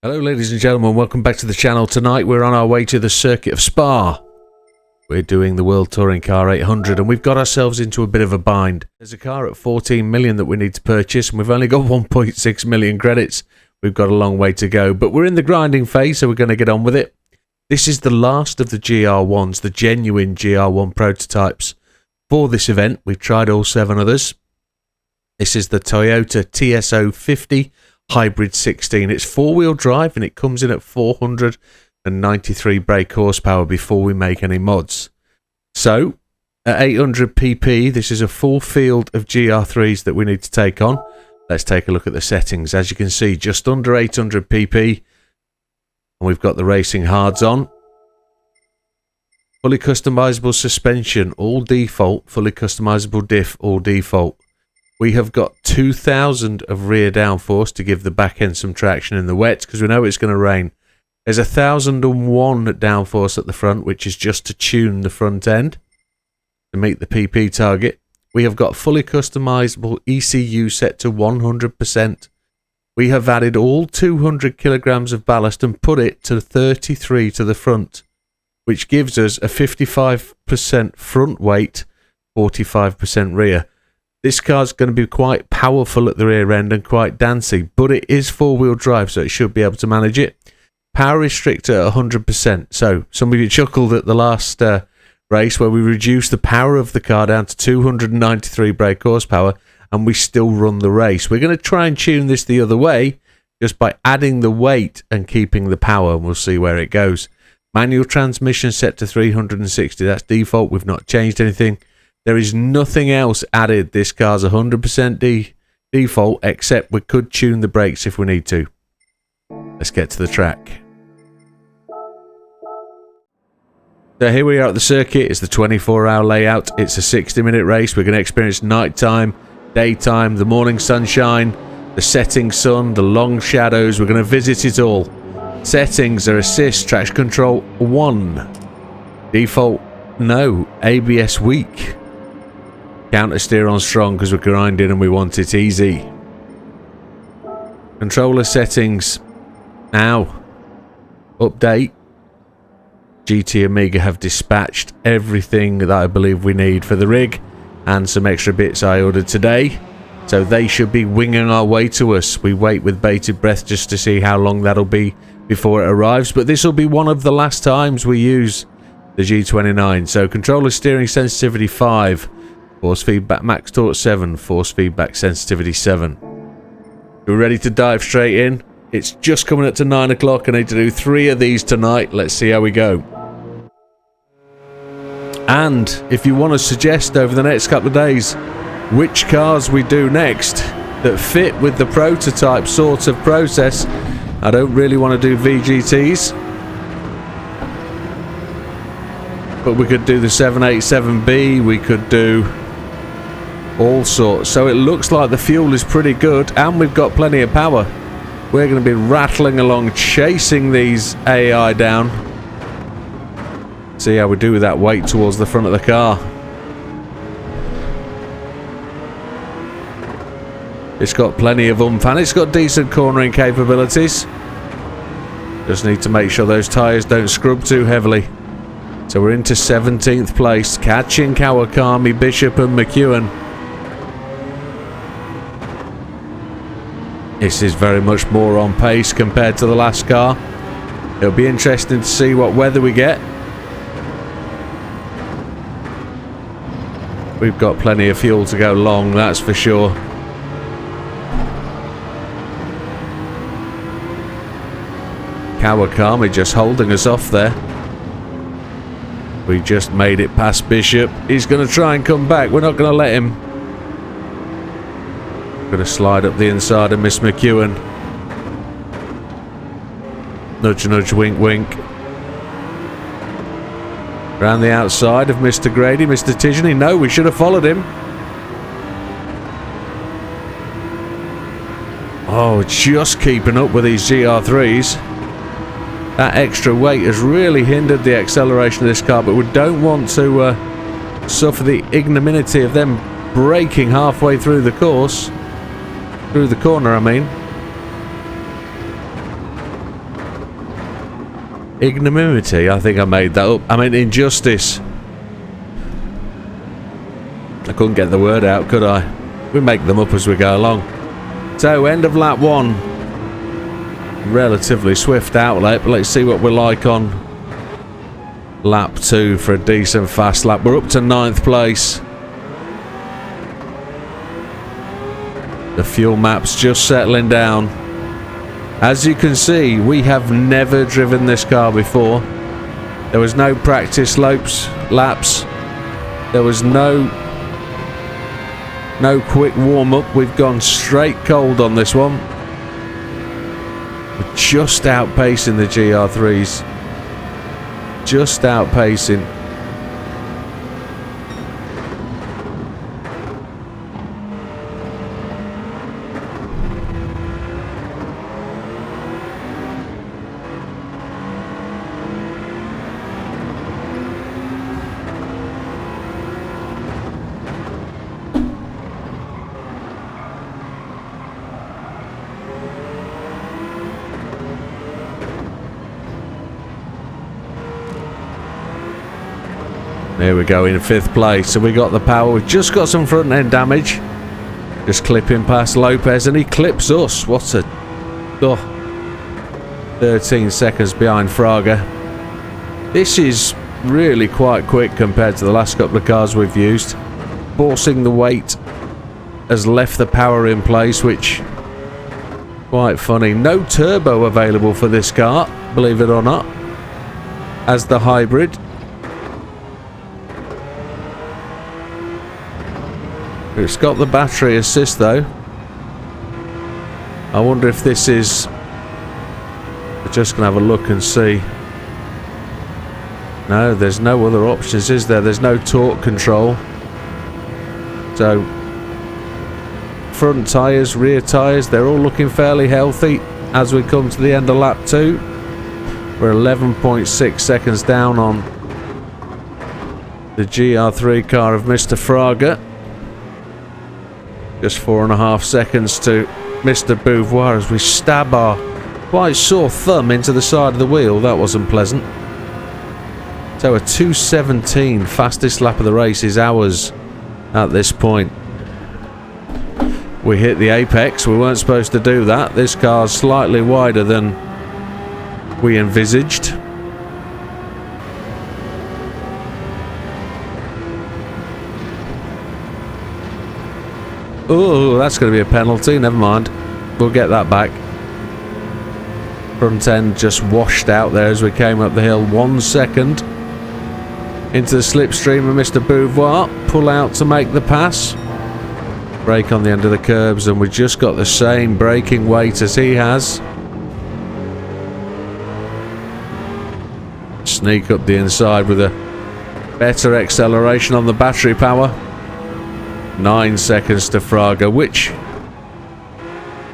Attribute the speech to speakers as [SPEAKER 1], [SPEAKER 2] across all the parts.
[SPEAKER 1] Hello ladies and gentlemen, welcome back to the channel. Tonight we're on our way to the circuit of Spa. We're doing the World Touring Car 800 and we've got ourselves into a bit of a bind. There's a car at 14 million that we need to purchase and we've only got 1.6 million credits. We've got a long way to go, but we're in the grinding phase, so we're going to get on with it. This is the last of the GR1s, the genuine GR1 prototypes for this event. We've tried all 7 others. This is the Toyota TS050 Hybrid 16. It's 4-wheel drive and it comes in at 493 brake horsepower before we make any mods. So at 800 pp, this is a full field of GR3s that we need to take on. Let's take a look at the settings. As you can see, just under 800 pp, and we've got the racing hards on. Fully customizable suspension, all default. Fully customizable diff, all default. We have got 2,000 of rear downforce to give the back end some traction in the wet because we know it's going to rain. There's 1,001 downforce at the front, which is just to tune the front end to meet the PP target. We have got fully customizable ECU set to 100%. We have added all 200 kilograms of ballast and put it to 33 to the front, which gives us a 55% front weight, 45% rear. This car's going to be quite powerful at the rear end and quite dancy, but it is 4-wheel drive, so it should be able to manage it. Power restrictor at 100%. So some of you chuckled at the last race where we reduced the power of the car down to 293 brake horsepower and we still run the race. We're going to try and tune this the other way just by adding the weight and keeping the power, and we'll see where it goes. Manual transmission set to 360. That's default. We've not changed anything. There is nothing else added. This car's 100% default, except we could tune the brakes if we need to. Let's get to the track. So here we are at the circuit. It's the 24-hour layout. It's a 60-minute race. We're going to experience nighttime, daytime, the morning sunshine, the setting sun, the long shadows. We're going to visit it all. Settings are assist, traction control 1. Default, no. ABS weak. Counter steer on strong because we're grinding and we want it easy. Controller settings. Now. Update. GT Amiga have dispatched everything that I believe we need for the rig and some extra bits I ordered today. So they should be winging our way to us. We wait with bated breath just to see how long that'll be before it arrives. But this will be one of the last times we use the G29. So controller steering sensitivity 5. Force feedback max torque 7, force feedback sensitivity 7. We're ready to dive straight in. It's just coming up to 9 o'clock. I need to do 3 of these tonight. Let's see how we go. And if you want to suggest over the next couple of days which cars we do next that fit with the prototype sort of process, I don't really want to do VGTs. But we could do the 787B, we could do all sorts. So it looks like the fuel is pretty good and we've got plenty of power. We're going to be rattling along, chasing these AI down. See how we do with that weight towards the front of the car. It's got plenty of oomph and it's got decent cornering capabilities. Just need to make sure those tyres don't scrub too heavily. So we're into 17th place, catching Kawakami, Bishop and McEwen. This is very much more on pace compared to the last car. It'll be interesting to see what weather we get. We've got plenty of fuel to go long, that's for sure. Kawakami just holding us off there. We just made it past Bishop. He's going to try and come back. We're not going to let him. Going to slide up the inside of Miss McEwen. Nudge, nudge, wink, wink. Around the outside of Mr. Grady, Mr. Tidgeney. No, we should have followed him. Oh, just keeping up with these GR3s. That extra weight has really hindered the acceleration of this car, but we don't want to suffer the ignominy of them braking halfway through the course. Through the corner, I mean. Ignominy, I think I made that up. I meant injustice. I couldn't get the word out, could I? We make them up as we go along. So, end of lap 1. Relatively swift outlet, but let's see what we're like on lap 2 for a decent fast lap. We're up to 9th place. The fuel map's just settling down. As you can see, we have never driven this car before. There was no practice laps. There was no quick warm-up. We've gone straight cold on this one. We're just outpacing the GR3s. Just outpacing. There we go, in 5th place. So we got the power. We've just got some front end damage. Just clipping past Lopez, and he clips us. What a... Oh. 13 seconds behind Fraga. This is really quite quick compared to the last couple of cars we've used. Forcing the weight has left the power in place, which... Quite funny. No turbo available for this car, believe it or not. As the hybrid. It's got the battery assist though. I wonder if this is... We're just going to have a look and see. No, there's no other options, is there? There's no torque control. So, front tyres, rear tyres, they're all looking fairly healthy as we come to the end of lap 2. We're 11.6 seconds down on the GR3 car of Mr. Fraga. Just 4.5 seconds to Mr. Beauvoir as we stab our quite sore thumb into the side of the wheel. That wasn't pleasant. So a 2:17 fastest lap of the race is ours at this point. We hit the apex. We weren't supposed to do that. This car's slightly wider than we envisaged. Oh, that's going to be a penalty. Never mind. We'll get that back. Front end just washed out there as we came up the hill. 1 second into the slipstream of Mr. Beauvoir. Pull out to make the pass. Brake on the end of the curbs, and we just got the same braking weight as he has. Sneak up the inside with a better acceleration on the battery power. 9 seconds to Fraga, which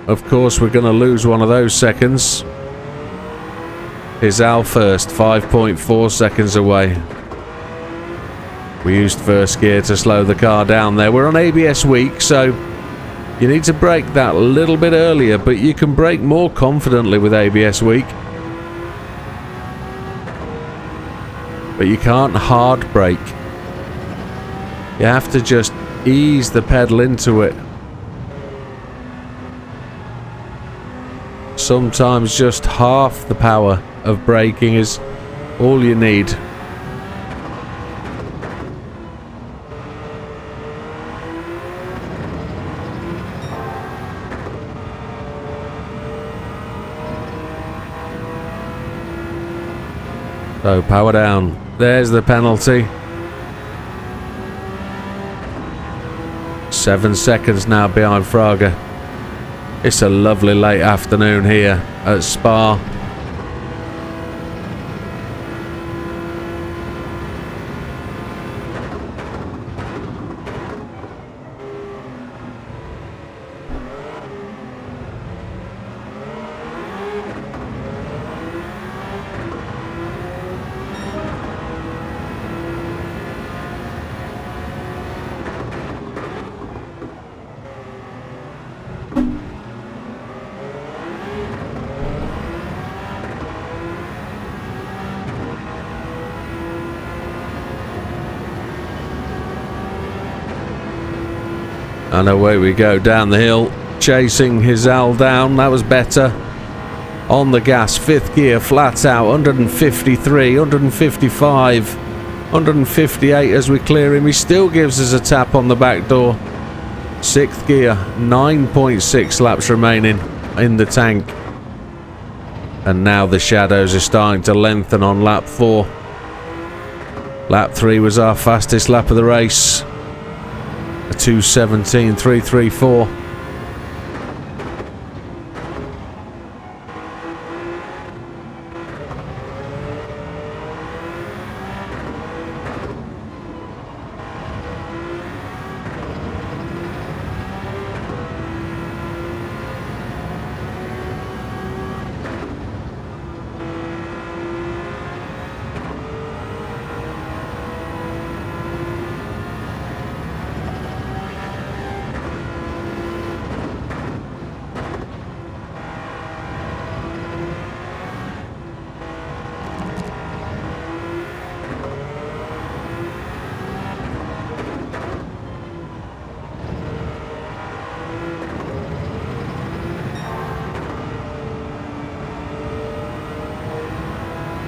[SPEAKER 1] of course we're going to lose one of those seconds. Here's Al first, 5.4 seconds away. We used first gear to slow the car down there. We're on ABS week, so you need to brake that a little bit earlier, but you can brake more confidently with ABS week. But you can't hard brake. You have to just ease the pedal into it. Sometimes just half the power of braking is all you need. So power down. There's the penalty. 7 seconds now behind Fraga. It's a lovely late afternoon here at Spa. And away we go down the hill, chasing Hizal down. That was better. On the gas, 5th gear, flat out, 153, 155, 158 as we clear him. He still gives us a tap on the back door. 6th gear, 9.6 laps remaining in the tank. And now the shadows are starting to lengthen on lap 4. Lap 3 was our fastest lap of the race. A 2:17.334.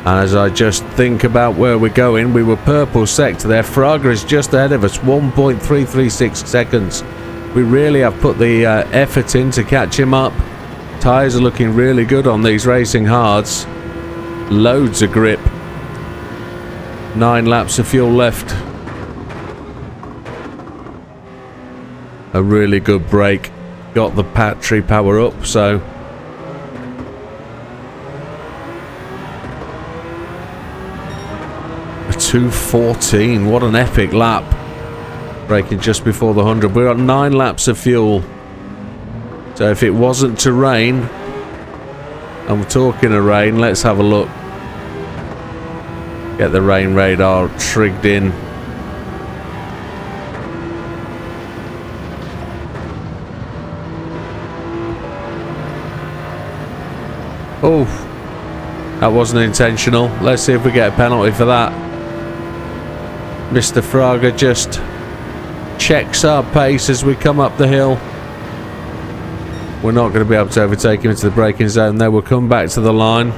[SPEAKER 1] And as I just think about where we're going, we were purple sector there. Fraga is just ahead of us, 1.336 seconds. We really have put the effort in to catch him up. Tyres are looking really good on these racing hards. Loads of grip. 9 laps of fuel left. A really good break. Got the battery power up, so... a 2:14, what an epic lap. Braking just before the 100. We're on 9 laps of fuel. So if it wasn't to rain, and we're talking of rain, let's have a look. Get the rain radar trigged in. Oh, that wasn't intentional. Let's see if we get a penalty for that. Mr. Fraga just checks our pace as we come up the hill. We're not going to be able to overtake him into the braking zone there. We'll come back to the line.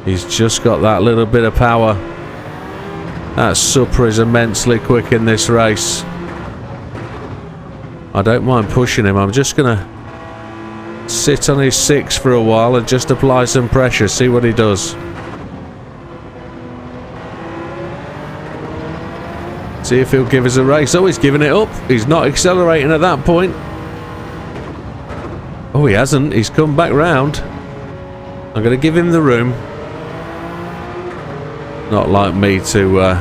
[SPEAKER 1] He's just got that little bit of power. That Supra is immensely quick in this race. I don't mind pushing him. I'm just going to sit on his 6 for a while and just apply some pressure, see what he does. See if he'll give us a race. Oh, he's giving it up. He's not accelerating at that point. Oh, he hasn't. He's come back round. I'm going to give him the room. Not like me to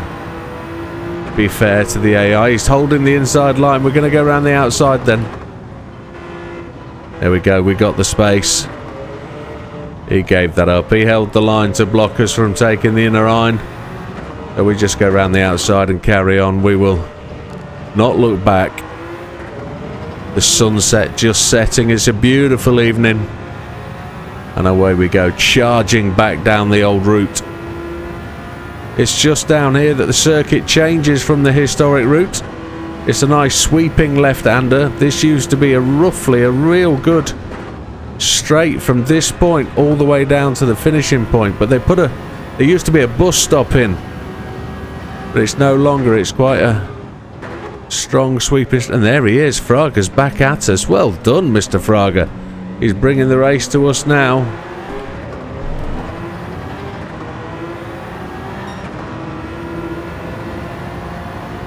[SPEAKER 1] be fair to the AI. He's holding the inside line. We're going to go around the outside then. There we go. We got the space. He gave that up. He held the line to block us from taking the inner iron. So we just go around the outside and carry on. We will not look back. The sunset just setting. It's a beautiful evening. And away we go, charging back down the old route. It's just down here that the circuit changes from the historic route. It's a nice sweeping left-hander. This used to be roughly a real good straight from this point all the way down to the finishing point. But there used to be a bus stop in. But it's no longer. It's quite a strong sweeping. And there he is. Fraga's back at us. Well done, Mr. Fraga. He's bringing the race to us now.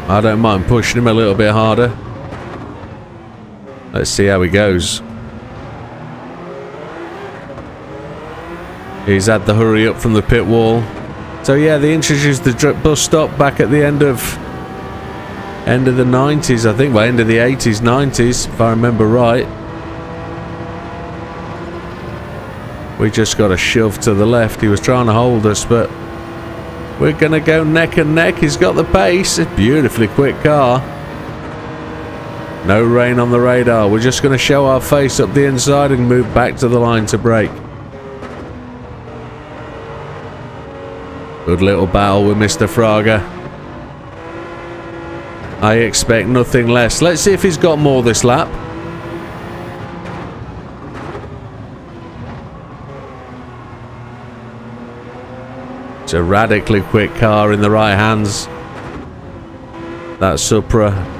[SPEAKER 1] I don't mind pushing him a little bit harder. Let's see how he goes. He's had the hurry up from the pit wall. So yeah, they introduced the bus stop back at the end of the 90s, I think. Well, end of the 80s, 90s, if I remember right. We just got a shove to the left. He was trying to hold us, but we're going to go neck and neck. He's got the pace. A beautifully quick car. No rain on the radar. We're just going to show our face up the inside and move back to the line to brake. Good little battle with Mr. Fraga. I expect nothing less. Let's see if he's got more this lap. It's a radically quick car in the right hands. That Supra.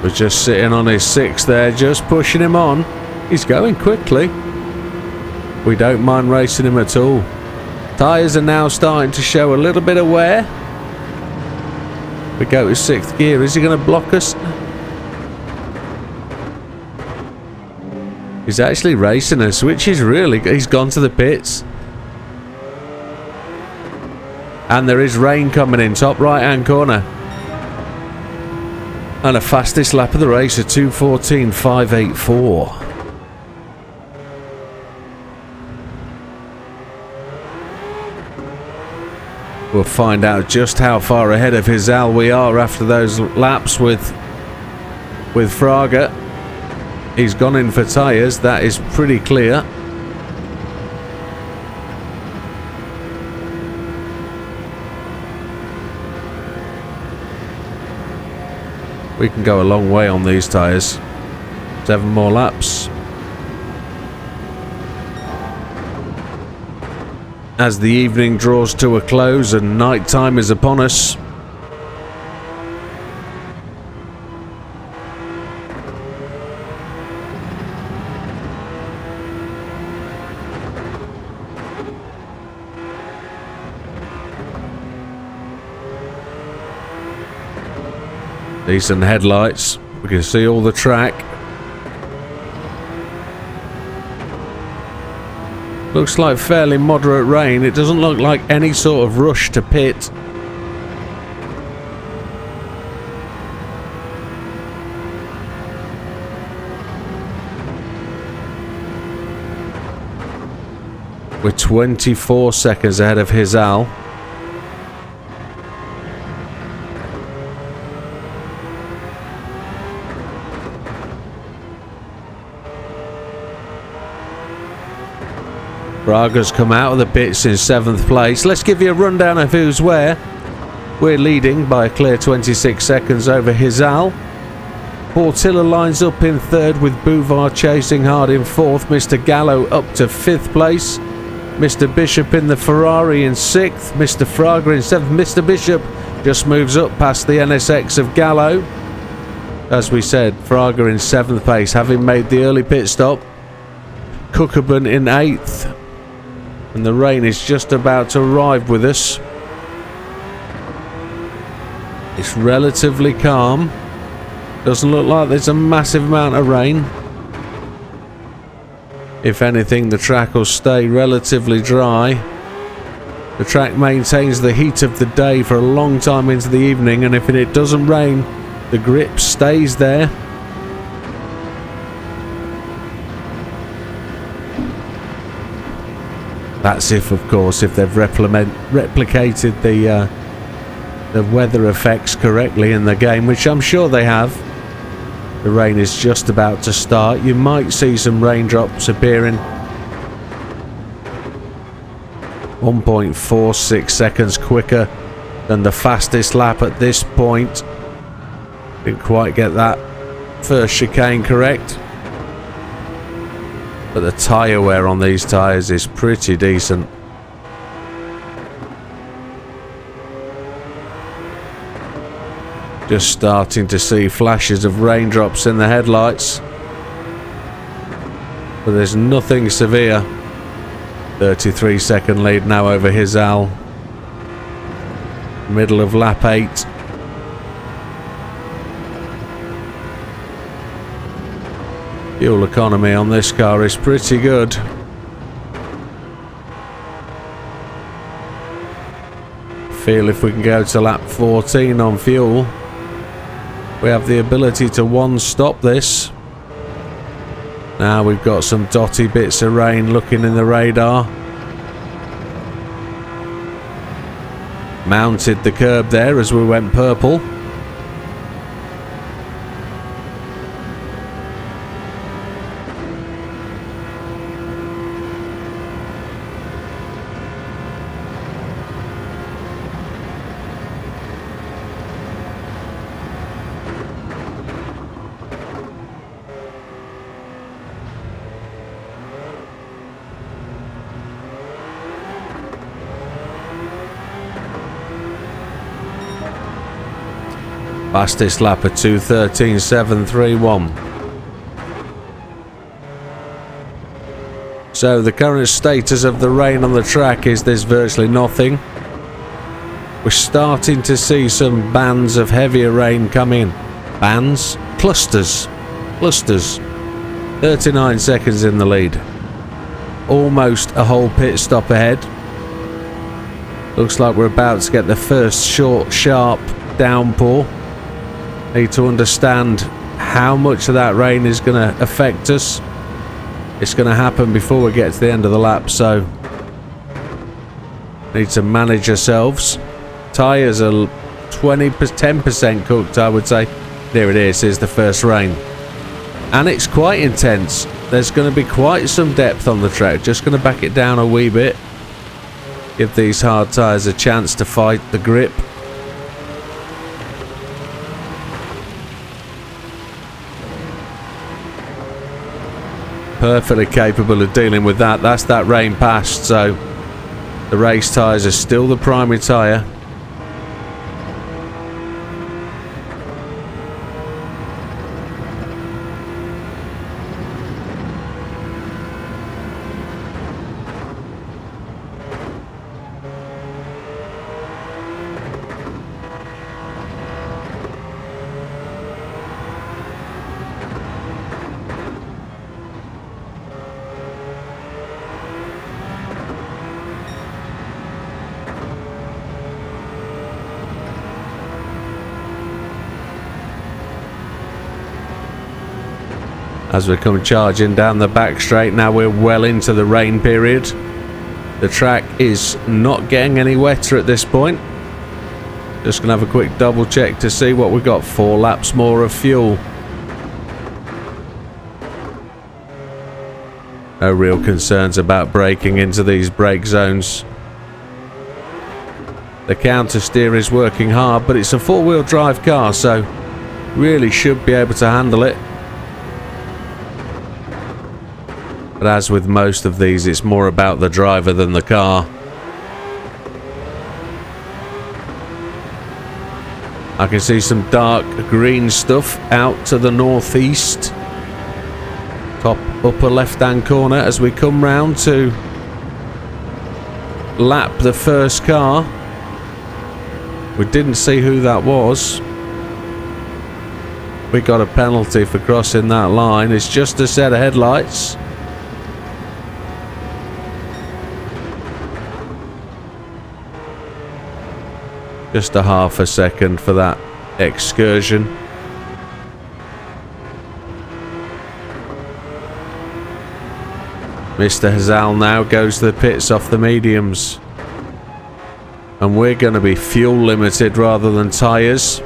[SPEAKER 1] We're just sitting on his 6 there, just pushing him on. He's going quickly. We don't mind racing him at all. Tyres are now starting to show a little bit of wear. We go to 6th gear. Is he going to block us? He's actually racing us, which is really good. He's gone to the pits. And there is rain coming in, top right hand corner. And a fastest lap of the race at 2:14.584. We'll find out just how far ahead of Hizal we are after those laps with Fraga. He's gone in for tyres, that is pretty clear. We can go a long way on these tyres. 7 more laps. As the evening draws to a close and night time is upon us. Decent headlights. We can see all the track. Looks like fairly moderate rain. It doesn't look like any sort of rush to pit. We're 24 seconds ahead of Hizal. Braga's come out of the pits in 7th place. Let's give you a rundown of who's where. We're leading by a clear 26 seconds over Hizal. Portilla lines up in 3rd with Bouvard chasing hard in 4th. Mr. Gallo up to 5th place. Mr. Bishop in the Ferrari in 6th. Mr. Fraga in 7th. Mr. Bishop just moves up past the NSX of Gallo. As we said, Fraga in 7th place, having made the early pit stop. Cookerburn in 8th. And the rain is just about to arrive with us. It's relatively calm. Doesn't look like there's a massive amount of rain. If anything, the track will stay relatively dry. The track maintains the heat of the day for a long time into the evening, and if it doesn't rain, the grip stays there. That's if, of course, if they've replicated the weather effects correctly in the game, which I'm sure they have. The rain is just about to start. You might see some raindrops appearing. 1.46 seconds quicker than the fastest lap at this point. Didn't quite get that first chicane correct. But the tyre wear on these tyres is pretty decent. Just starting to see flashes of raindrops in the headlights. But there's nothing severe. 33-second lead now over Hizal. Middle of lap 8. Fuel economy on this car is pretty good. Feel if we can go to lap 14 on fuel, we have the ability to one-stop this. Now we've got some dotty bits of rain looking in the radar. Mounted the curb there as we went purple. Fastest lap at 2:13.731. So the current status of the rain on the track is there's virtually nothing. We're starting to see some bands of heavier rain come in. Bands? Clusters. Clusters. 39 seconds in the lead. Almost a whole pit stop ahead. Looks like we're about to get the first short, sharp downpour. Need to understand how much of that rain is going to affect us. It's going to happen before we get to the end of the lap, so need to manage ourselves. Tyres are 10% cooked, I would say. There it is, here's the first rain. And it's quite intense. There's going to be quite some depth on the track. Just going to back it down a wee bit. Give these hard tyres a chance to fight the grip. Perfectly capable of dealing with that. That's that rain past, so the race tyres are still the primary tyre. As we come charging down the back straight, now we're well into the rain period. The track is not getting any wetter at this point. Just gonna have a quick double check to see what we've got. 4 laps more of fuel. No real concerns about braking into these brake zones. The counter steer is working hard, but it's a 4-wheel drive car, so really should be able to handle it. But as with most of these, it's more about the driver than the car. I can see some dark green stuff out to the northeast. Top upper left-hand corner as we come round to lap the first car. We didn't see who that was. We got a penalty for crossing that line. It's just a set of headlights. Just a half a second for that excursion. Mr. Hazal now goes to the pits off the mediums. And we're going to be fuel limited rather than tyres.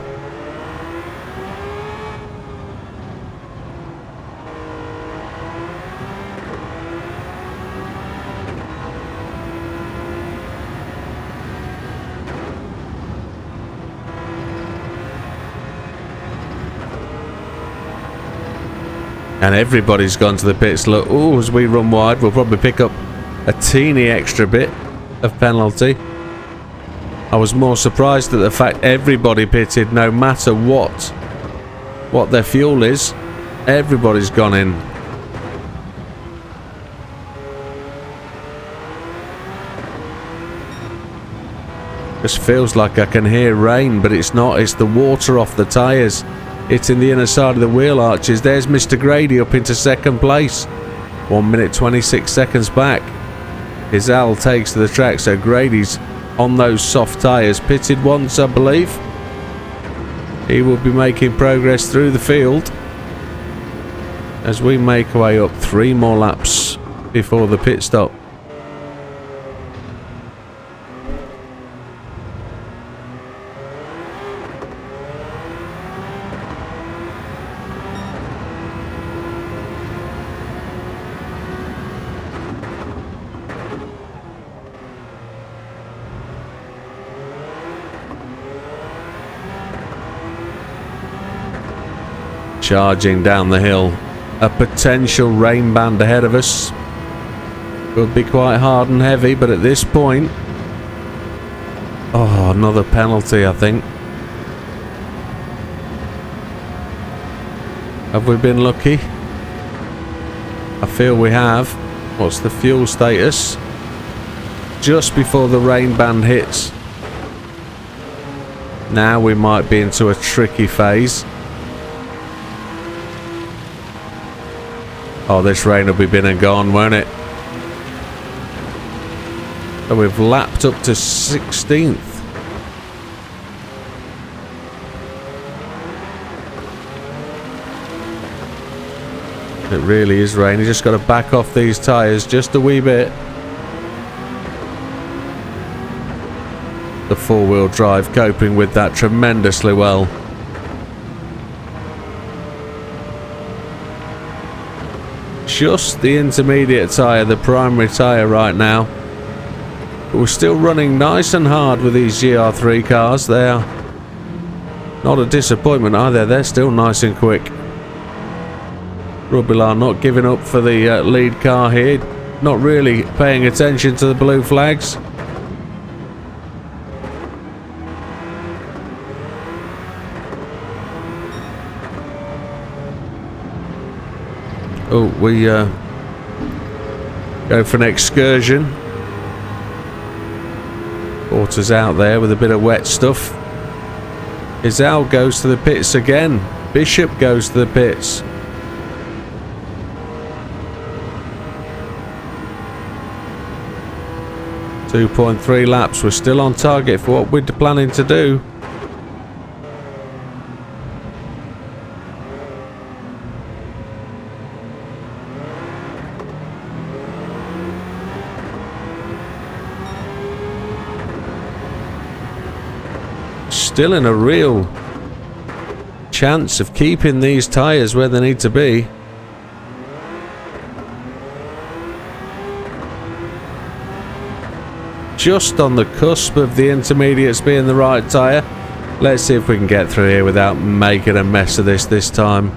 [SPEAKER 1] And everybody's gone to the pits. Look, ooh, as we run wide, we'll probably pick up a teeny extra bit of penalty. I was more surprised at the fact everybody pitted, no matter what their fuel is. Everybody's gone in. Just feels like I can hear rain, but it's not. It's the water off the tyres. hitting the inner side of the wheel arches. There's Mr. Grady up into second place. 1 minute 26 seconds back. Izal takes to the track, so Grady's on those soft tyres. Pitted once, I believe. He will be making progress through the field as we make our way up 3 more laps before the pit stop. Charging down the hill, a potential rain band ahead of us. Could be quite hard and heavy, but at this point, oh, another penalty, I think. Have we been lucky? I feel we have. What's the fuel status? Just before the rain band hits. Now we might be into a tricky phase. Oh, this rain will be been and gone, won't it? So we've lapped up to 16th. It really is raining. Just got to back off these tyres just a wee bit. The four-wheel drive coping with that tremendously well. Just the intermediate tyre, the primary tyre right now. But we're still running nice and hard with these GR3 cars. They are not a disappointment either. They're still nice and quick. Rubilar not giving up for the lead car here. Not really paying attention to the blue flags. Oh, we go for an excursion. Porter's out there with a bit of wet stuff. Izal goes to the pits again. Bishop goes to the pits. .3 laps. We're still on target for what we're planning to do. Still in a real chance of keeping these tyres where they need to be. Just on the cusp of the intermediates being the right tyre. Let's see if we can get through here without making a mess of this time.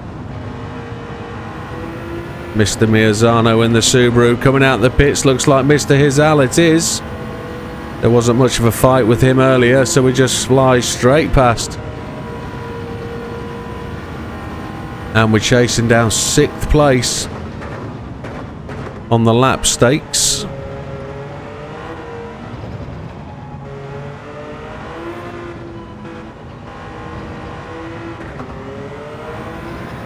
[SPEAKER 1] Mr. Mirzano in the Subaru coming out the pits. Looks like Mr. Hizal it is. There wasn't much of a fight with him earlier, so we just fly straight past. And we're chasing down 6th place on the lap stakes.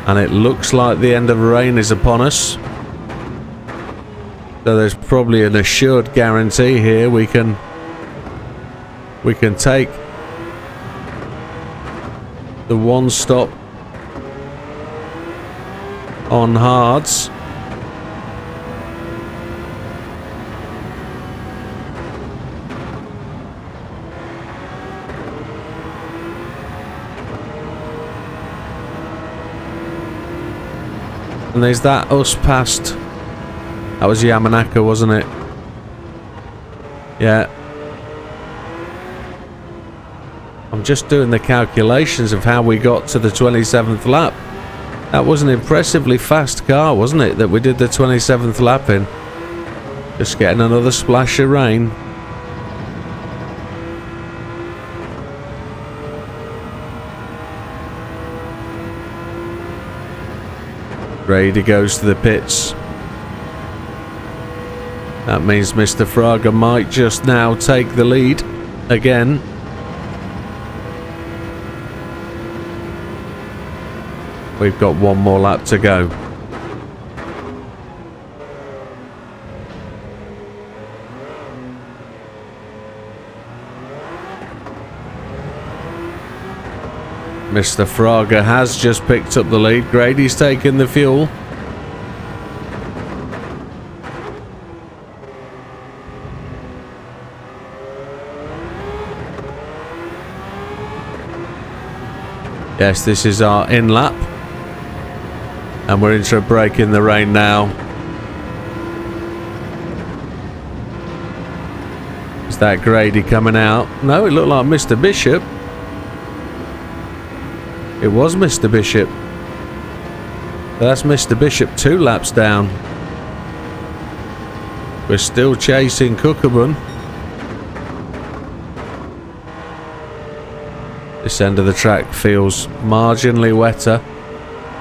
[SPEAKER 1] And it looks like the end of rain is upon us. So there's probably an assured guarantee here we can take the one stop on hards. And there's that us past. That was Yamanaka, wasn't it? Yeah. I'm just doing the calculations of how we got to the 27th lap. That was an impressively fast car, wasn't it, that we did the 27th lap in. Just getting another splash of rain. Grady goes to the pits. That means Mr. Fraga might just now take the lead again. We've got one more lap to go. Mr. Fraga has just picked up the lead. Grady's taken the fuel. Yes, this is our in lap. And we're into a break in the rain now. Is that Grady coming out? No, it looked like Mr. Bishop. It was Mr. Bishop. That's Mr. Bishop 2 laps down. We're still chasing Cookabun. This end of the track feels marginally wetter.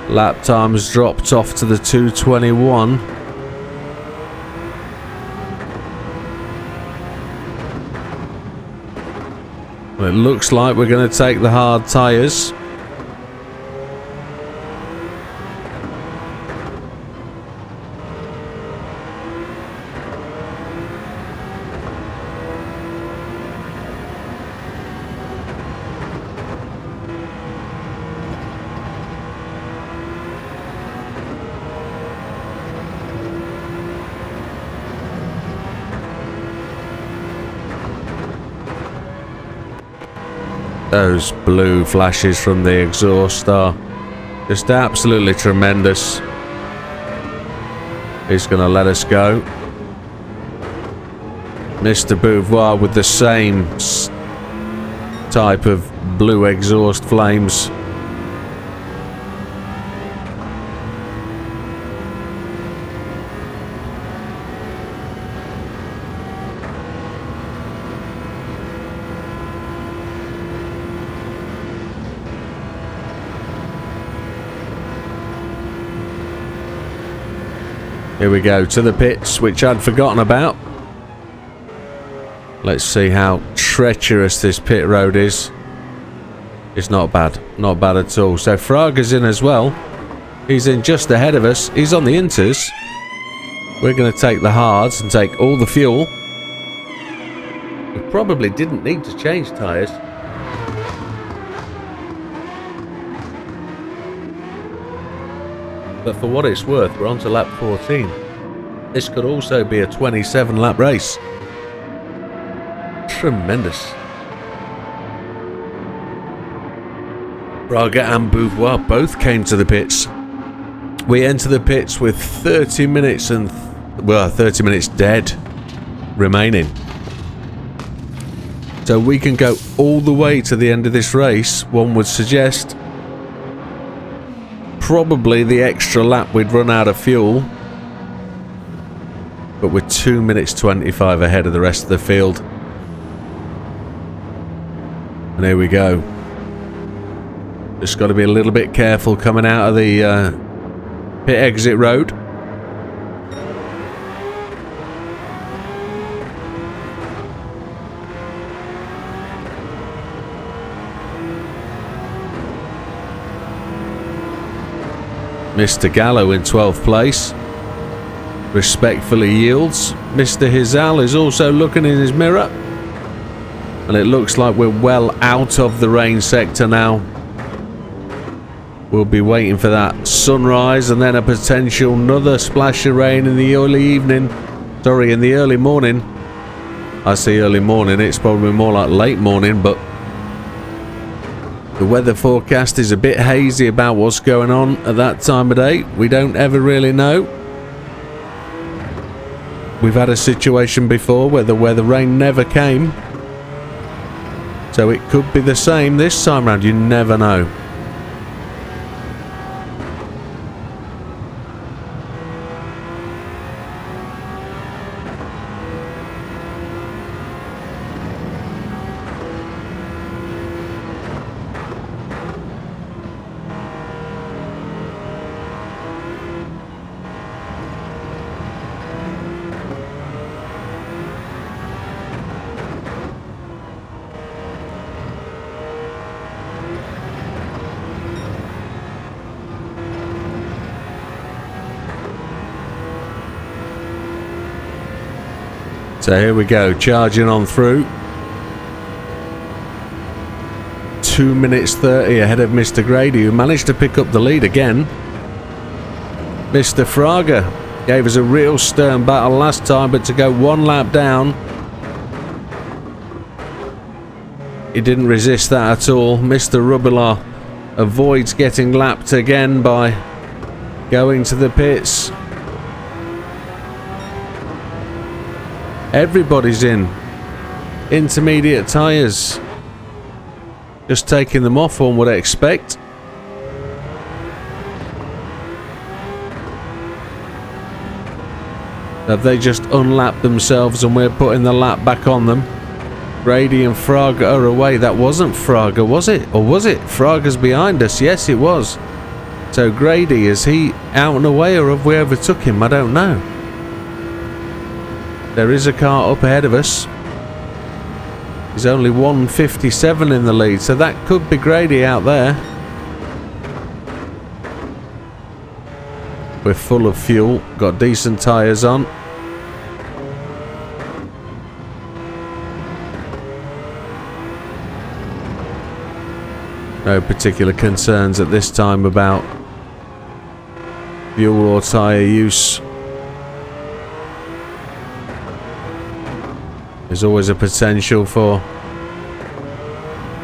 [SPEAKER 1] Lap times dropped off to the 2:21. Well, it looks like we're going to take the hard tyres. Those blue flashes from the exhaust are just absolutely tremendous. He's going to let us go. Mr. Beauvoir with the same type of blue exhaust flames. Here we go to the pits, which I'd forgotten about. Let's see how treacherous this pit road is. It's not bad. Not bad at all. So Fraga's in as well. He's in just ahead of us. He's on the inters. We're going to take the hards and take all the fuel. We probably didn't need to change tyres. But for what it's worth, we're on to lap 14. This could also be a 27 lap race. Tremendous. Fraga and Beauvoir both came to the pits. We enter the pits with 30 minutes and 30 minutes dead remaining. So we can go all the way to the end of this race, one would suggest. Probably the extra lap we'd run out of fuel, but we're 2 minutes 25 ahead of the rest of the field. And here we go. Just got to be a little bit careful coming out of the pit exit road. Mr. Gallo in 12th place. Respectfully yields. Mr. Hizal is also looking in his mirror. And it looks like we're well out of the rain sector now. We'll be waiting for that sunrise and then a potential another splash of rain in the early evening. Sorry, in the early morning. I say early morning, it's probably more like late morning, but the weather forecast is a bit hazy about what's going on at that time of day. We don't ever really know. We've had a situation before where the rain never came. So it could be the same this time round, you never know. So here we go, charging on through. 2 minutes 30 ahead of Mr. Grady, who managed to pick up the lead again. Mr. Fraga gave us a real stern battle last time, but to go one lap down, he didn't resist that at all. Mr. Rubilar avoids getting lapped again by going to the pits. Everybody's in intermediate tyres. Just taking them off, one would expect. Have they just unlapped themselves and we're putting the lap back on them? Grady and Fraga are away. That wasn't Fraga, was it? Or was it? Fraga's behind us. Yes, it was. So Grady, is he out and away, or have we overtook him? I don't know. There is a car up ahead of us. He's only 157 in the lead, so that could be Grady out there. We're full of fuel, got decent tyres on. No particular concerns at this time about fuel or tyre use. There's always a potential for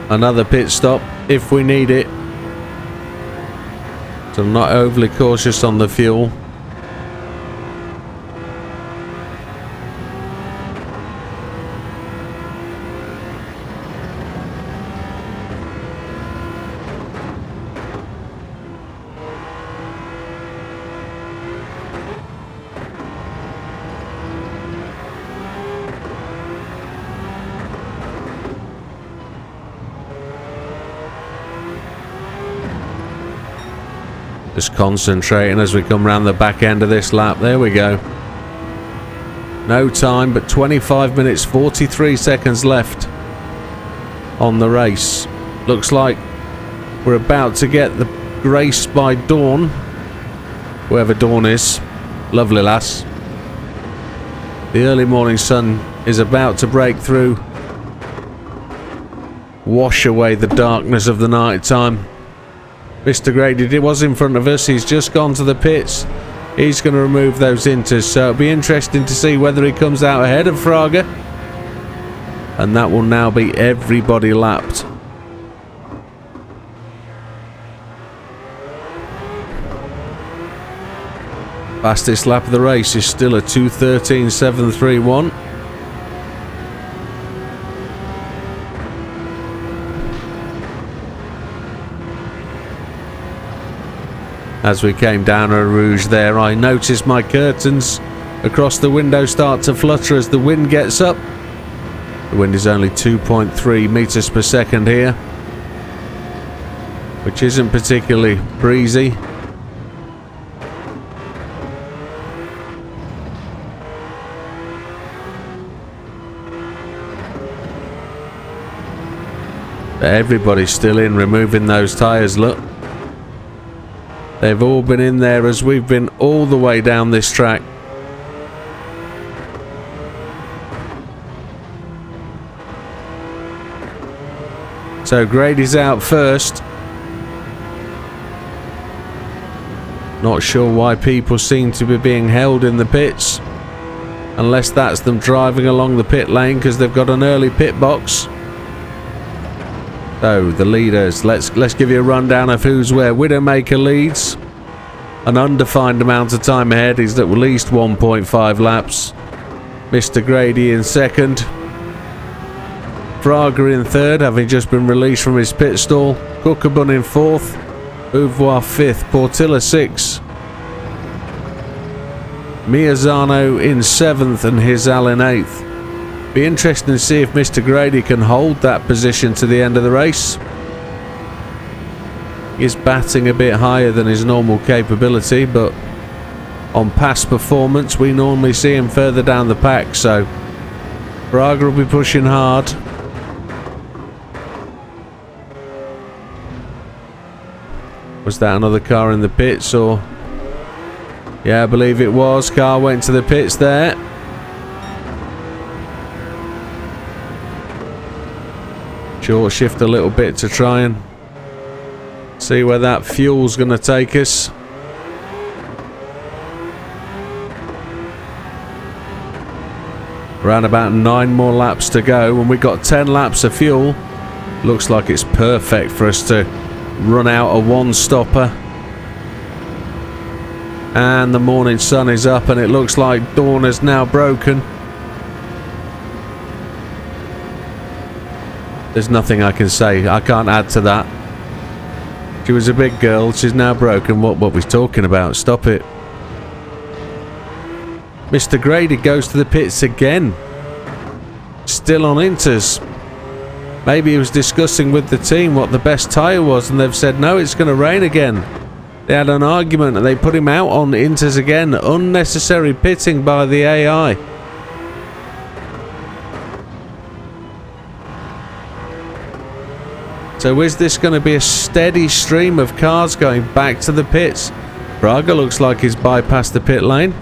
[SPEAKER 1] another pit stop if we need it. So I'm not overly cautious on the fuel. Just concentrating as we come round the back end of this lap. There we go. No time, but 25 minutes 43 seconds left on the race. Looks like we're about to get the grace by Dawn, whoever Dawn is. Lovely lass. The early morning sun is about to break through, wash away the darkness of the night time. Mr. Grady was in front of us. He's just gone to the pits. He's going to remove those inters, so it'll be interesting to see whether he comes out ahead of Fraga. And that will now be everybody lapped. Fastest lap of the race is still a 2:13.731. As we came down a rouge there, I noticed my curtains across the window start to flutter as the wind gets up. The wind is only 2.3 meters per second here, which isn't particularly breezy. But everybody's still in, removing those tyres, look. They've all been in there as we've been all the way down this track. So Grady's out first. Not sure why people seem to be being held in the pits, unless that's them driving along the pit lane because they've got an early pit box. So the leaders, let's give you a rundown of who's where. Widdowmaker leads, an undefined amount of time ahead. He's at least 1.5 laps. Mr. Grady in second. Fraga in third, having just been released from his pit stall. Cookabun in fourth. Beauvoir fifth. Portilla sixth. Miazano in seventh and Hizal in eighth. Be interesting to see if Mr. Grady can hold that position to the end of the race. He's batting a bit higher than his normal capability, but on past performance we normally see him further down the pack, so Fraga will be pushing hard. Was that another car in the pits, or? Yeah, I believe it was. Car went to the pits there. Short shift a little bit to try and see where that fuel's going to take us. Around about 9 more laps to go, and we've got 10 laps of fuel. Looks like it's perfect for us to run out a one-stopper. And the morning sun is up, and it looks like dawn has now broken. There's nothing I can say. I can't add to that. She was a big girl. She's now broken. What we talking about? Stop it. Mr. Grady goes to the pits again. Still on inters. Maybe he was discussing with the team what the best tyre was, and they've said, no, it's going to rain again. They had an argument and they put him out on inters again. Unnecessary pitting by the AI. So is this going to be a steady stream of cars going back to the pits? Braga looks like he's bypassed the pit lane.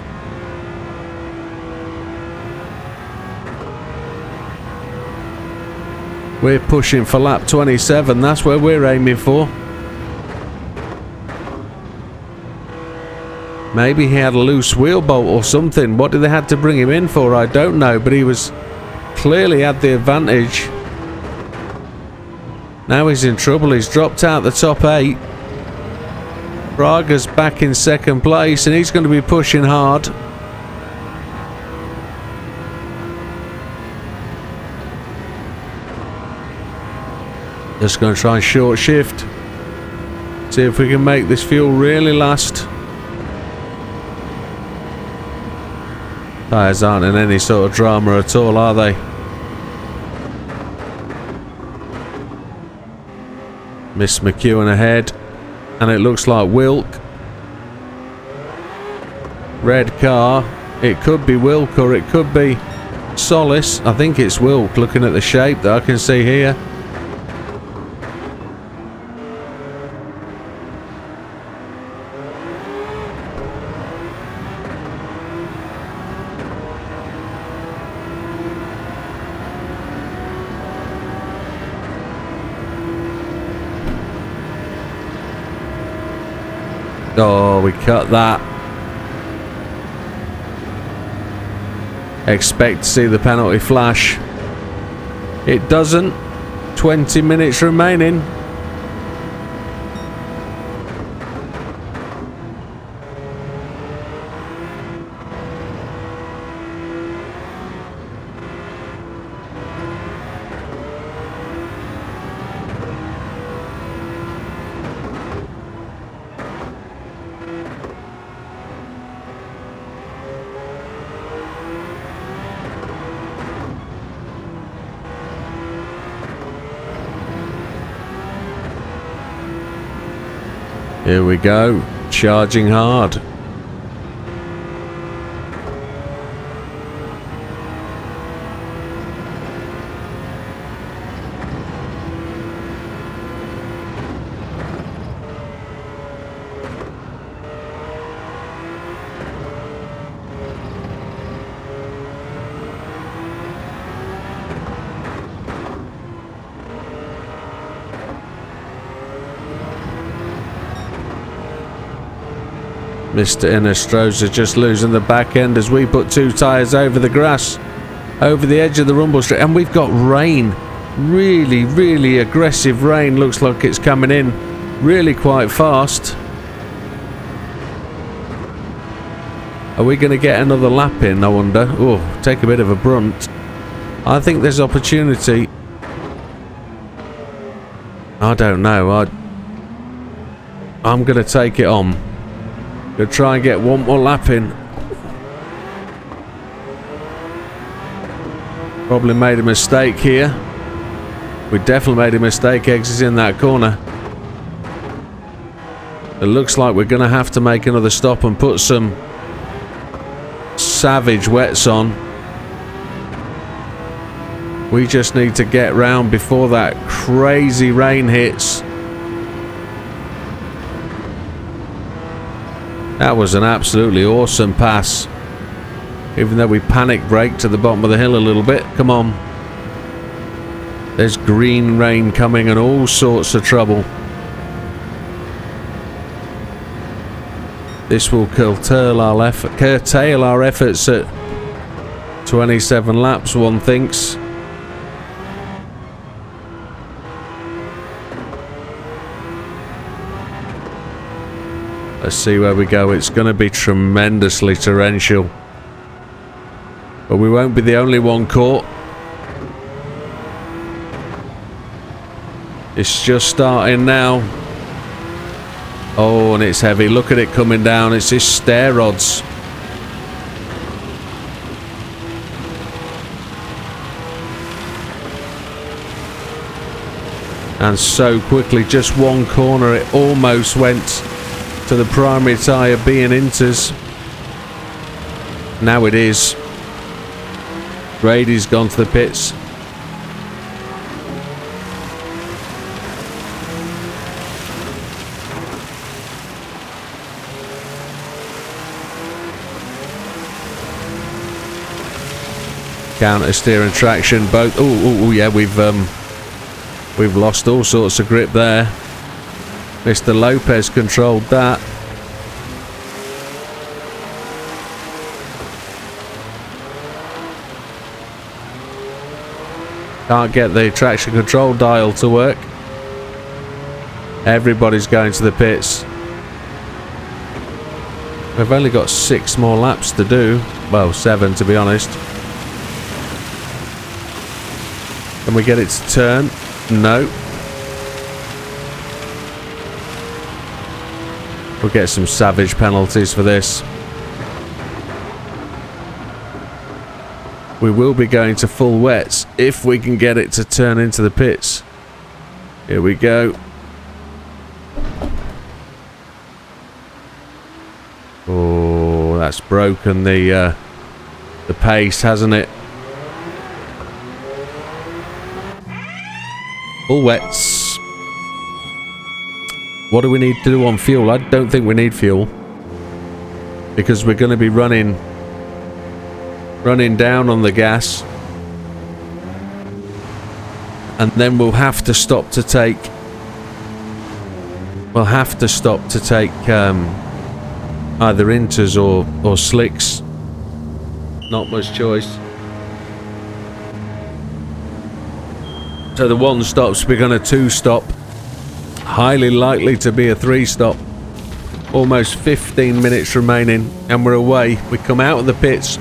[SPEAKER 1] We're pushing for lap 27. That's where we're aiming for. Maybe he had a loose wheel bolt or something. What did they have to bring him in for? I don't know, but he was clearly had the advantage. Now he's in trouble. He's dropped out the top 8. Braga's back in second place, and he's going to be pushing hard. Just going to try and short shift. See if we can make this fuel really last. Tyres aren't in any sort of drama at all, are they? Miss McEwen ahead. And it looks like Wilk. Red car. It could be Wilk or it could be Solace. I think it's Wilk, looking at the shape that I can see here. Oh, we cut that. Expect to see the penalty flash. It doesn't. 20 minutes remaining. Here we go, charging hard. Mr. Inestrosa just losing the back end as we put 2 tyres over the grass, over the edge of the rumble strip, and we've got rain. Really, really aggressive rain. Looks like it's coming in really quite fast. Are we going to get another lap in, I wonder? Oh, take a bit of a brunt. I think there's opportunity. I don't know. I'm going to take it on. Gonna try and get one more lap in. Probably made a mistake here. We definitely made a mistake exiting that corner. It looks like we're gonna have to make another stop and put some savage wets on. We just need to get round before that crazy rain hits. That was an absolutely awesome pass. Even though we panic braked to the bottom of the hill a little bit. Come on. There's green rain coming and all sorts of trouble. This will curtail our efforts at 27 laps, one thinks. Let's see where we go. It's going to be tremendously torrential. But we won't be the only one caught. It's just starting now. Oh, and it's heavy. Look at it coming down. It's his stair rods. And so quickly, just one corner, it almost went to the primary tyre being inters. Now it is. Brady's gone to the pits. Counter steer and traction both. Oh yeah, we've lost all sorts of grip there. Mr. Lopez controlled that. Can't get the traction control dial to work. Everybody's going to the pits. We've only got 6 more laps to do. Well, 7 to be honest. Can we get it to turn? No. We'll get some savage penalties for this. We will be going to full wets if we can get it to turn into the pits. Here we go. Oh, that's broken the pace, hasn't it? Full wets. What do we need to do on fuel? I don't think we need fuel, because we're going to be running down on the gas, and then we'll have to stop to take either inters or slicks. Not much choice. So the 1 stop's become a 2 stop. Highly likely to be a 3 stop. Almost 15 minutes remaining and we're away. We come out of the pits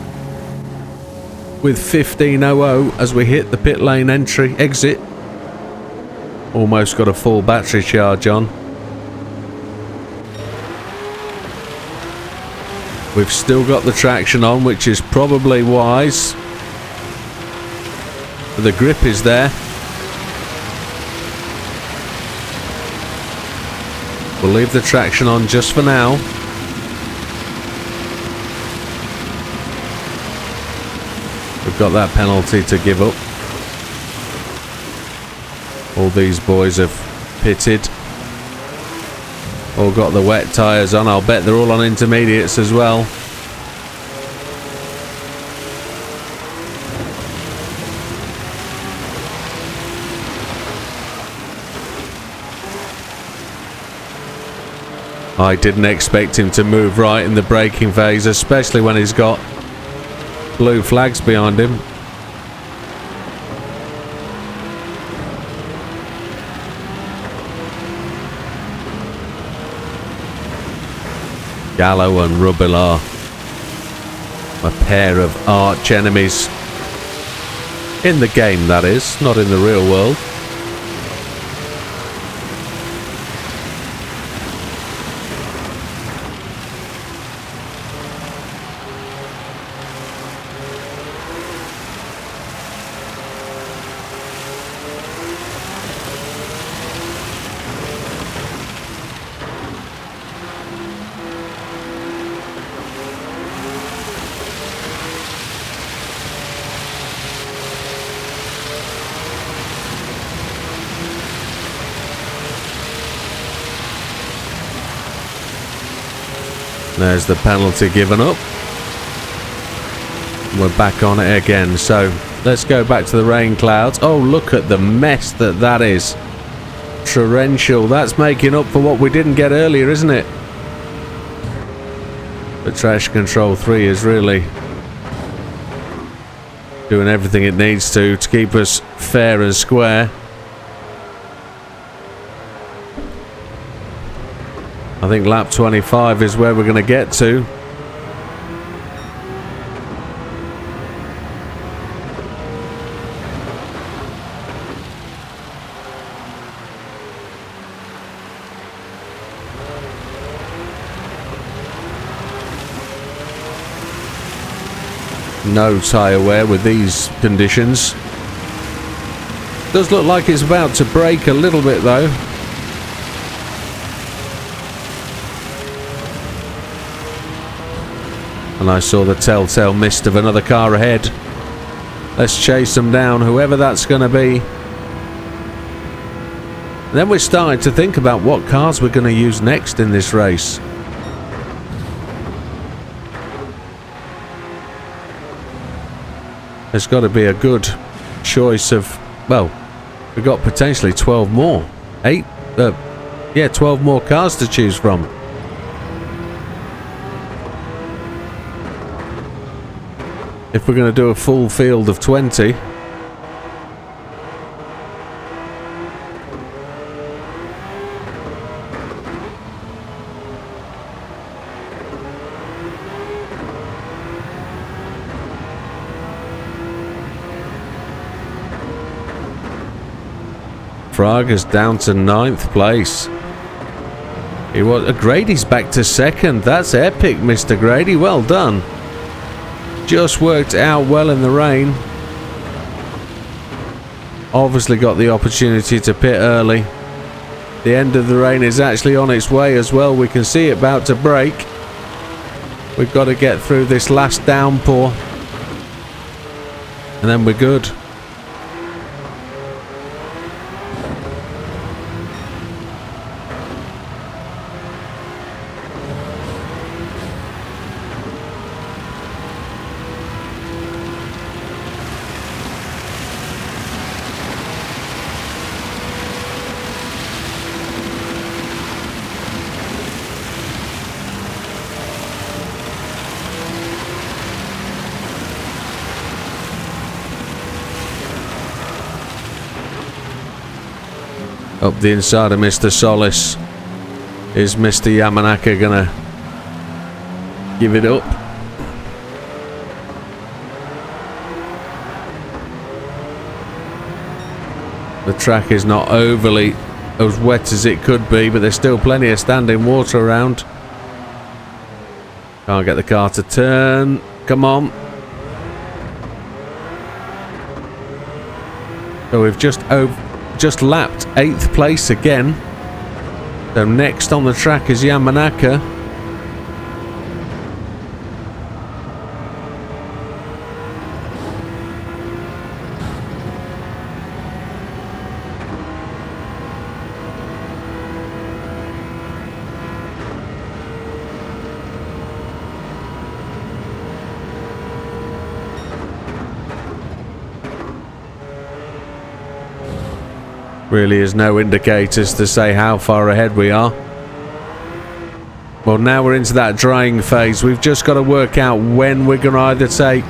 [SPEAKER 1] with 15:00 as we hit the pit lane exit. Almost got a full battery charge on. We've still got the traction on, which is probably wise. The grip is there. We'll leave the traction on just for now. We've got that penalty to give up. All these boys have pitted. All got the wet tyres on. I'll bet they're all on intermediates as well. I didn't expect him to move right in the braking phase, especially when he's got blue flags behind him. Gallo and Rubilar, a pair of arch enemies. In the game, that is, not in the real world. There's the penalty given up. We're back on it again. So Let's go back to the rain clouds. Oh, look at the mess that is. Torrential. That's making up for what we didn't get earlier, isn't it? But Trash Control 3 is really doing everything it needs to keep us fair and square. I think lap 25 is where we're going to get to. No tyre wear with these conditions. Does look like it's about to break a little bit though. And I saw the telltale mist of another car ahead. Let's chase them down, whoever that's going to be. And then we're starting to think about what cars we're going to use next in this race. There's got to be a good choice of, well, we've got potentially 12 more. 12 more cars to choose from. If we're going to do a full field of 20. Fraga's down to 9th place. He was Grady's back to 2nd. That's epic, Mr. Grady. Well done. Just worked out well in the rain. Obviously got the opportunity to pit early. The end of the rain is actually on its way as well. We can see it about to break. We've got to get through this last downpour. And then we're good. Up the inside of Mr. Solis. Is Mr. Yamanaka gonna give it up? The track is not overly as wet as it could be, but there's still plenty of standing water around. Can't get the car to turn. Come on. So we've just lapped 8th place again. So next on the track is Yamanaka. Really is no indicators to say how far ahead we are. Well, now we're into that drying phase. We've just got to work out when we're going to either take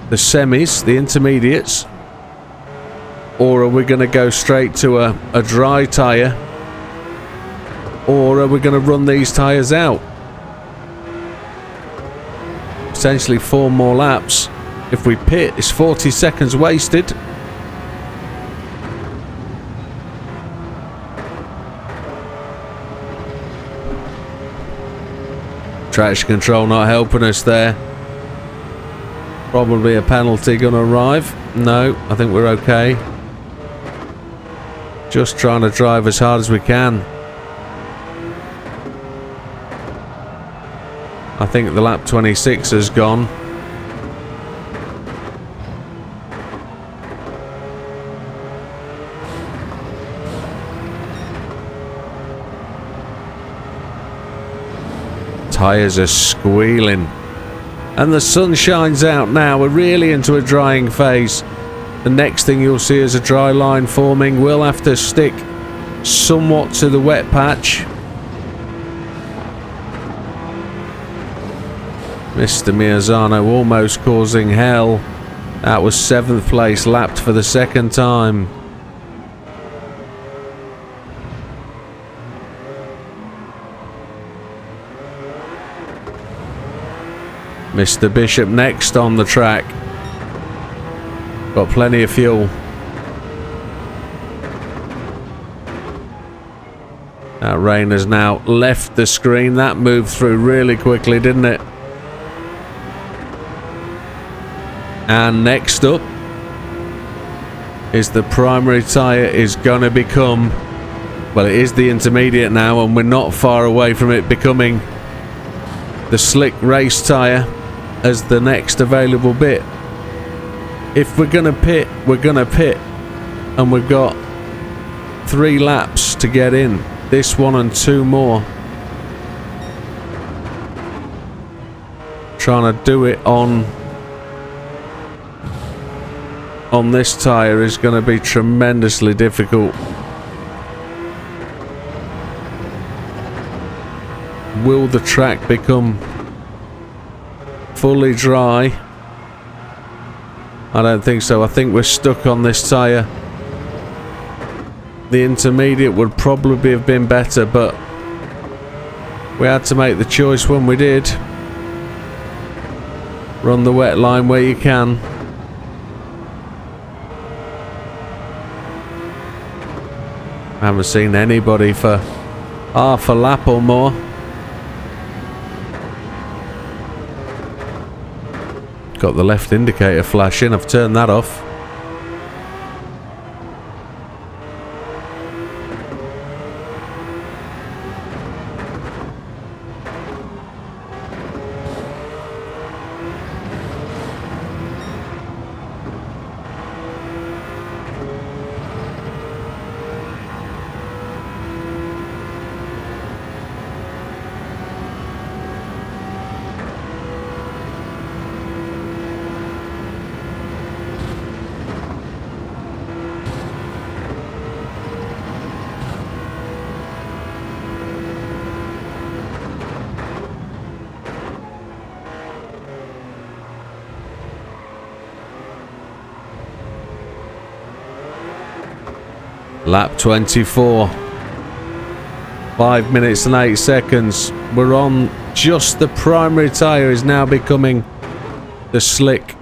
[SPEAKER 1] the semis, the intermediates, or are we going to go straight to a dry tyre, or are we going to run these tyres out? Potentially 4 more laps. If we pit, it's 40 seconds wasted. Traction control not helping us there. Probably a penalty gonna arrive. No, I think we're okay. Just trying to drive as hard as we can. I think the lap 26 has gone. Tyres are squealing. And the sun shines out now. We're really into a drying phase. The next thing you'll see is a dry line forming. We'll have to stick somewhat to the wet patch. Mr. Miazano almost causing hell. That was 7th place, lapped for the second time. Mr. Bishop next on the track. Got plenty of fuel. That rain has now left the screen. That moved through really quickly, didn't it? And next up is the primary tyre is going to become, well, it is the intermediate now, and we're not far away from it becoming the slick race tyre as the next available bit. If we're going to pit, we're going to pit, and we've got 3 laps to get in. This one and 2 more. Trying to do it on this tyre is going to be tremendously difficult. Will the track become fully dry? I don't think so. I think we're stuck on this tyre. The intermediate would probably have been better, but we had to make the choice when we did. Run the wet line where you can. I haven't seen anybody for half a lap or more. Got the left indicator flashing. I've turned that off. Lap 24. 5 minutes and 8 seconds. We're on just the primary tyre is now becoming the slick.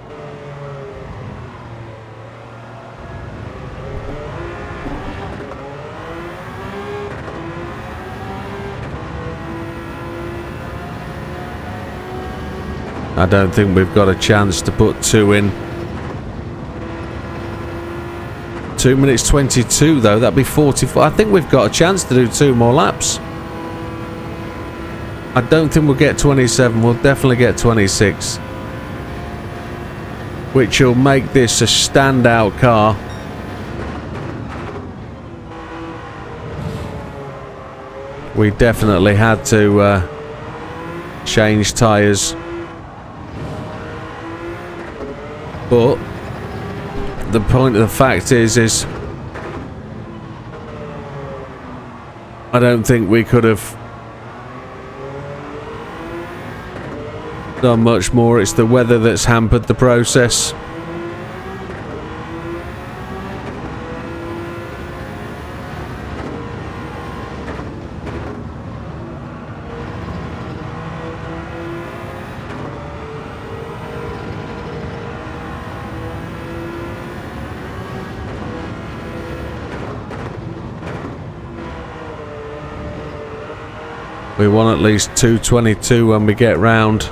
[SPEAKER 1] I don't think we've got a chance to put 2 in. 2 minutes 22 though, that'd be 44. I think we've got a chance to do 2 more laps. I don't think we'll get 27, we'll definitely get 26. Which will make this a standout car. We definitely had to change tyres. But the point of the fact is I don't think we could have done much more. It's the weather that's hampered the process. We want at least 2:22 when we get round.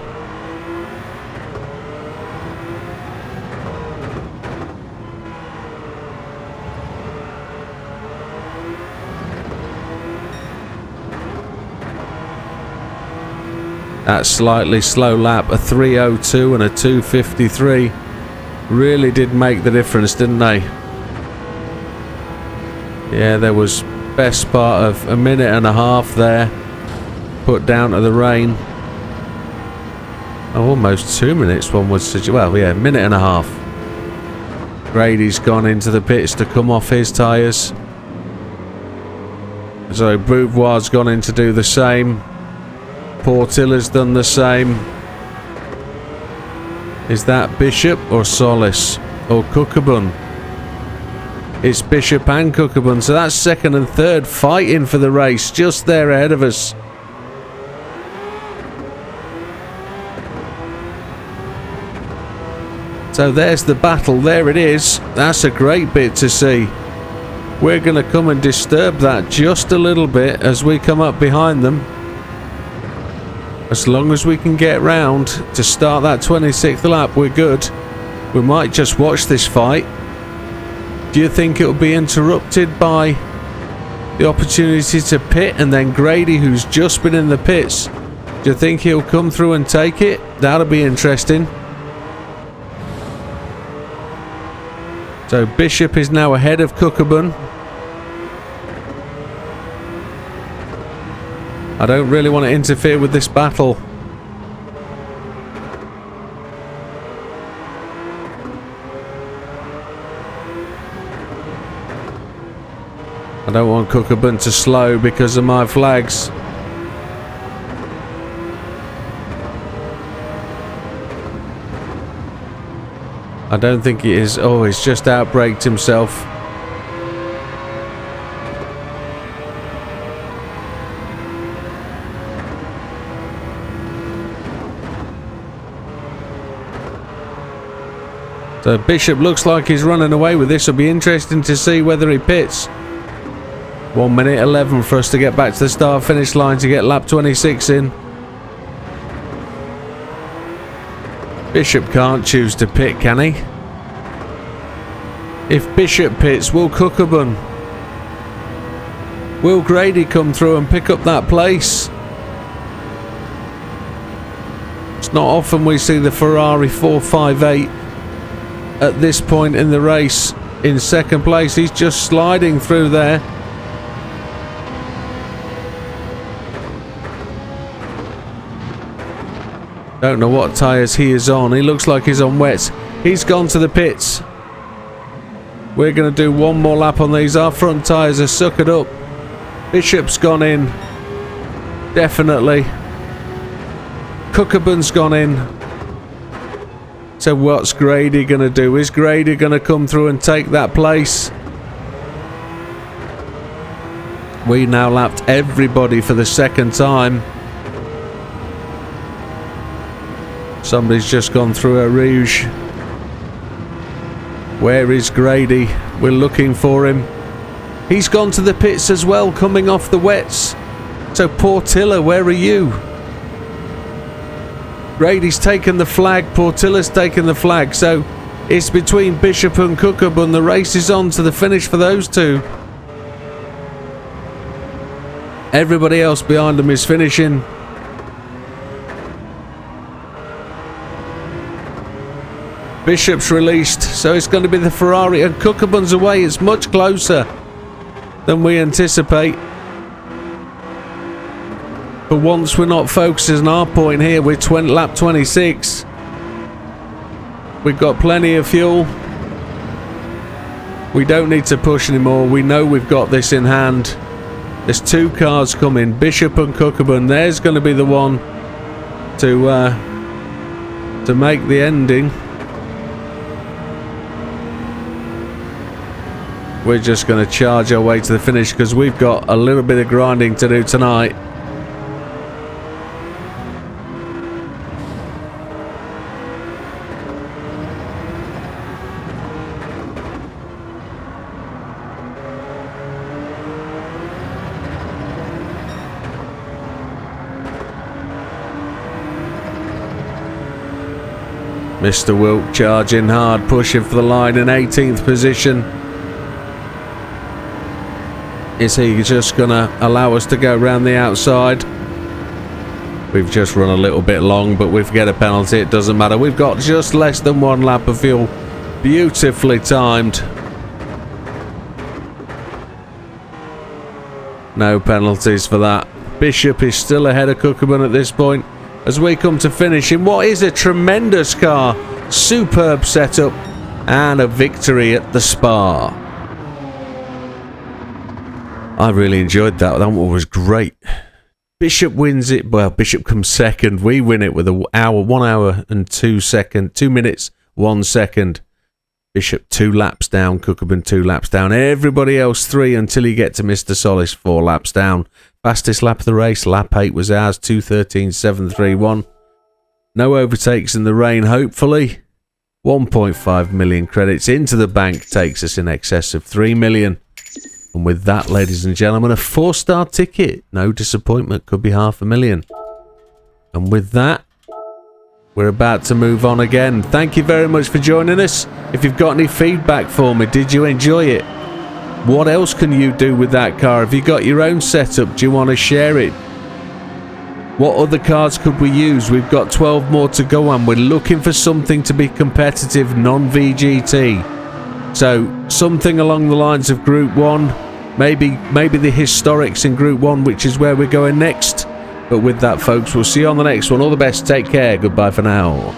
[SPEAKER 1] That slightly slow lap, a 3:02 and a 2:53, really did make the difference, didn't they? Yeah, there was best part of a minute and a half there, put down to the rain. Oh, almost 2 minutes, one would suggest. Well, yeah, minute and a half. Grady's gone into the pits to come off his tyres. So Beauvoir's gone in to do the same. Portilla's done the same. Is that Bishop or Solis or Cookabun? It's Bishop and Cookabun, so that's second and third fighting for the race, just there ahead of us. So there's the battle, there it is. That's a great bit to see. We're going to come and disturb that just a little bit as we come up behind them. As long as we can get round to start that 26th lap, we're good. We might just watch this fight. Do you think it will be interrupted by the opportunity to pit and then Grady, who's just been in the pits? Do you think he'll come through and take it? That'll be interesting. So Bishop is now ahead of Cookabun. I don't really want to interfere with this battle. I don't want Cookabun to slow because of my flags. I don't think he is. Oh, he's just outbraked himself. So Bishop looks like he's running away with this. It'll be interesting to see whether he pits. 1 minute 11 for us to get back to the start finish line to get lap 26 in. Bishop can't choose to pit, can he? If Bishop pits, will Cookabun? Will Grady come through and pick up that place? It's not often we see the Ferrari 458 at this point in the race in second place. He's just sliding through there. Don't know what tyres he is on. He looks like he's on wets. He's gone to the pits. We're going to do one more lap on these. Our front tyres are suckered up. Bishop's gone in. Definitely. Cookabun's gone in. So what's Grady going to do? Is Grady going to come through and take that place? We now lapped everybody for the second time. Somebody's just gone through a rouge. Where is Grady? We're looking for him. He's gone to the pits as well, coming off the wets. So Portilla, where are you? Grady's taken the flag, Portilla's taken the flag. So it's between Bishop and Cookabun. The race is on to the finish for those two. Everybody else behind them is finishing. Bishop's released, so it's going to be the Ferrari, and Cookabun's away. It's much closer than we anticipate. But once we're not focusing on our point here, we're lap 26. We've got plenty of fuel. We don't need to push anymore. We know we've got this in hand. There's two cars coming, Bishop and Cookabun. There's going to be the one to make the ending. We're just going to charge our way to the finish because we've got a little bit of grinding to do tonight. Mr. Wilk charging hard, pushing for the line in 18th position. Is he just going to allow us to go around the outside? We've just run a little bit long, but we get a penalty. It doesn't matter. We've got just less than one lap of fuel. Beautifully timed. No penalties for that. Bishop is still ahead of Cookabun at this point. as we come to finish in what is a tremendous car. Superb setup and a victory at the Spa. I really enjoyed that. That one was great. Bishop wins it. Well, Bishop comes second. We win it with 1 hour and 2 minutes, 1 second. Bishop 2 laps down. Cookerman 2 laps down. Everybody else 3 until you get to Mr. Solis 4 laps down. Fastest lap of the race. Lap 8 was ours. 2:13.731. No overtakes in the rain, hopefully. 1.5 million credits into the bank takes us in excess of 3 million. And with that, ladies and gentlemen, a 4-star ticket. No disappointment, could be 500,000. And with that, we're about to move on again. Thank you very much for joining us. If you've got any feedback for me, did you enjoy it? What else can you do with that car? Have you got your own setup? Do you want to share it? What other cars could we use? We've got 12 more to go on. We're looking for something to be competitive, non-VGT. So something along the lines of Group 1, maybe the historics in Group 1, which is where we're going next. But with that, folks, we'll see you on the next one. All the best. Take care. Goodbye for now.